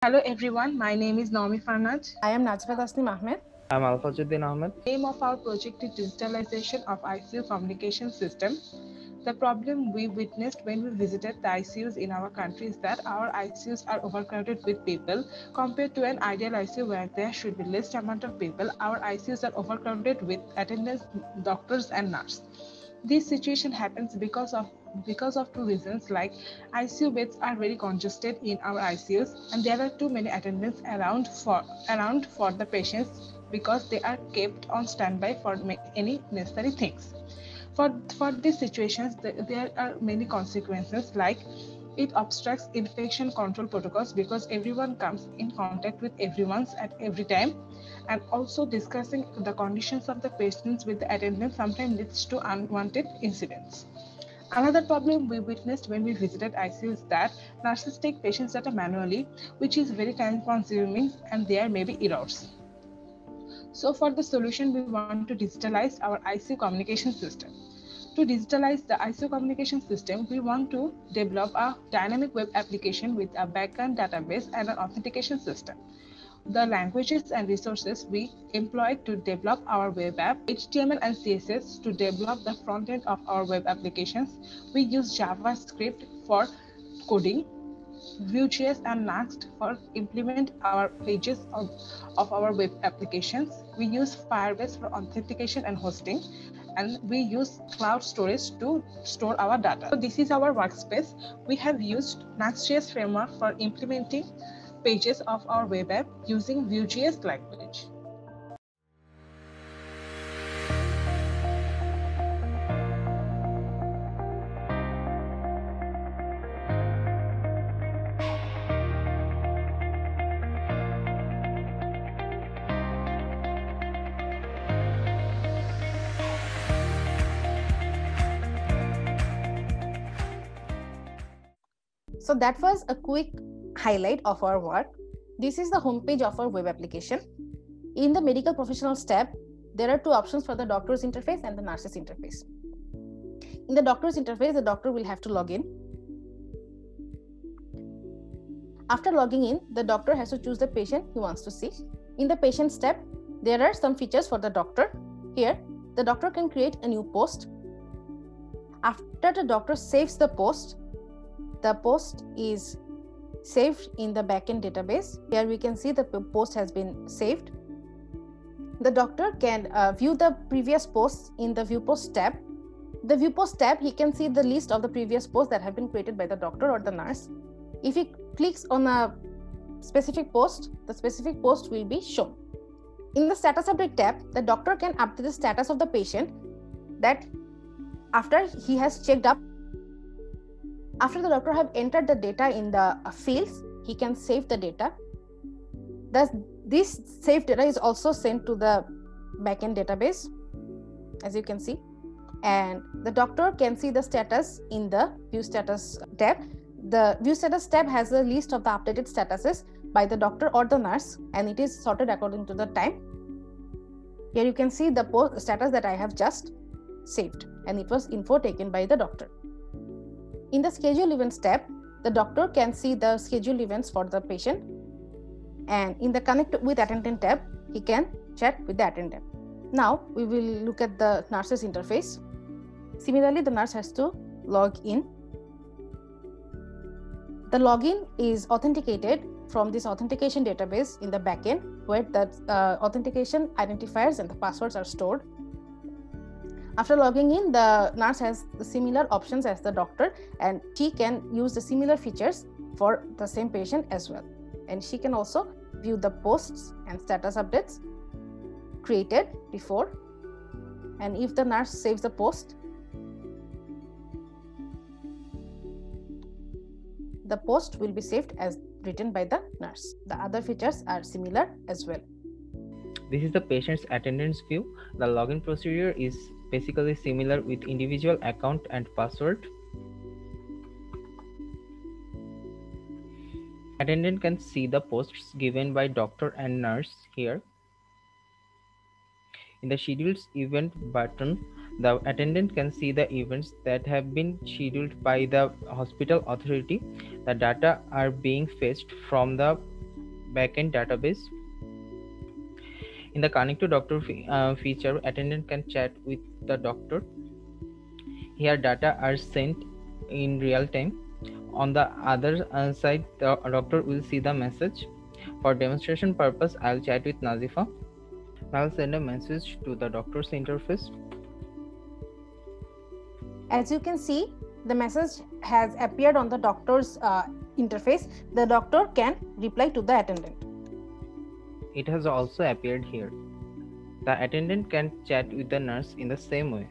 Hello everyone, my name is Naomi Farnaz. I am Najma Tasnim Ahmed. I'm Alfajuddin Ahmed. The name of our project is Digitalization of ICU Communication System. The problem we witnessed when we visited the ICUs in our country is that our ICUs are overcrowded with people. Compared to an ideal ICU where there should be less amount of people, our ICUs are overcrowded with attendants, doctors and nurses. This situation happens because of two reasons, like ICU beds are very congested in our ICUs and there are too many attendants around for the patients because they are kept on standby for any necessary things. For these situations, there are many consequences, like it obstructs infection control protocols because everyone comes in contact with everyone at every time, and also discussing the conditions of the patients with the attendants sometimes leads to unwanted incidents. Another problem we witnessed when we visited ICU is that nurses take patients' data manually, which is very time consuming and there may be errors. So for the solution, we want to digitalize our ICU communication system. To digitalize the ICU communication system, we want to develop a dynamic web application with a backend database and an authentication system. The languages and resources we employed to develop our web app: HTML and CSS to develop the front end of our web applications. We use JavaScript for coding, Vue.js and Next for implement our pages of our web applications. We use Firebase for authentication and hosting, and we use cloud storage to store our data. So this is our workspace. We have used Next.js framework for implementing pages of our web app using Vue.js language. So that was a quick highlight of our work. This is the homepage of our web application. In the medical professionals tab, there are two options for the doctor's interface and the nurse's interface. In the doctor's interface, the doctor will have to log in. After logging in, the doctor has to choose the patient he wants to see. In the patient's tab, there are some features for the doctor. Here, the doctor can create a new post. After the doctor saves the post is saved in the backend database. Here we can see the post has been saved. The doctor can view the previous posts in the view post tab. The view post tab, he can see the list of the previous posts that have been created by the doctor or the nurse. If he clicks on a specific post, the specific post will be shown. In the status update tab, the doctor can update the status of the patient that after he has checked up. After the doctor have entered the data in the fields, he can save the data. Thus, this saved data is also sent to the backend database, as you can see. And the doctor can see the status in the view status tab. The view status tab has a list of the updated statuses by the doctor or the nurse, and it is sorted according to the time. Here you can see the status that I have just saved, and it was info taken by the doctor. In the schedule events tab, the doctor can see the scheduled events for the patient, and in the connect with attendant tab, he can chat with the attendant. Now we will look at the nurse's interface. Similarly, the nurse has to log in. The login is authenticated from this authentication database in the backend, where the authentication identifiers and the passwords are stored. After logging in, the nurse has the similar options as the doctor, and she can use the similar features for the same patient as well. And she can also view the posts and status updates created before. And if the nurse saves the post, the post will be saved as written by the nurse. The other features are similar as well. This is the patient's attendance view. The login procedure is basically similar with individual account and password. Attendant can see the posts given by doctor and nurse here. In the Schedules Event button, the attendant can see the events that have been scheduled by the hospital authority. The data are being fetched from the backend database. In the connect to doctor feature, attendant can chat with the doctor. Here data are sent in real time. On the other side, the doctor will see the message. For demonstration purpose, I'll chat with Nazifa. I'll send a message to the doctor's interface. As you can see, the message has appeared on the doctor's interface. The doctor can reply to the attendant. It has also appeared here. The attendant can chat with the nurse in the same way.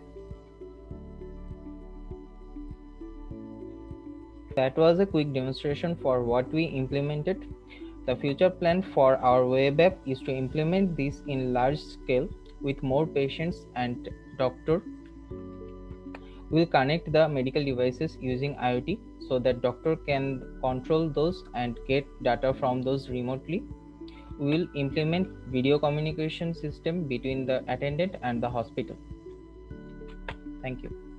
That was a quick demonstration for what we implemented. The future plan for our web app is to implement this in large scale with more patients and doctor. We'll connect the medical devices using IoT so that doctor can control those and get data from those remotely. We'll implement video communication system between the attendant and the hospital. Thank you.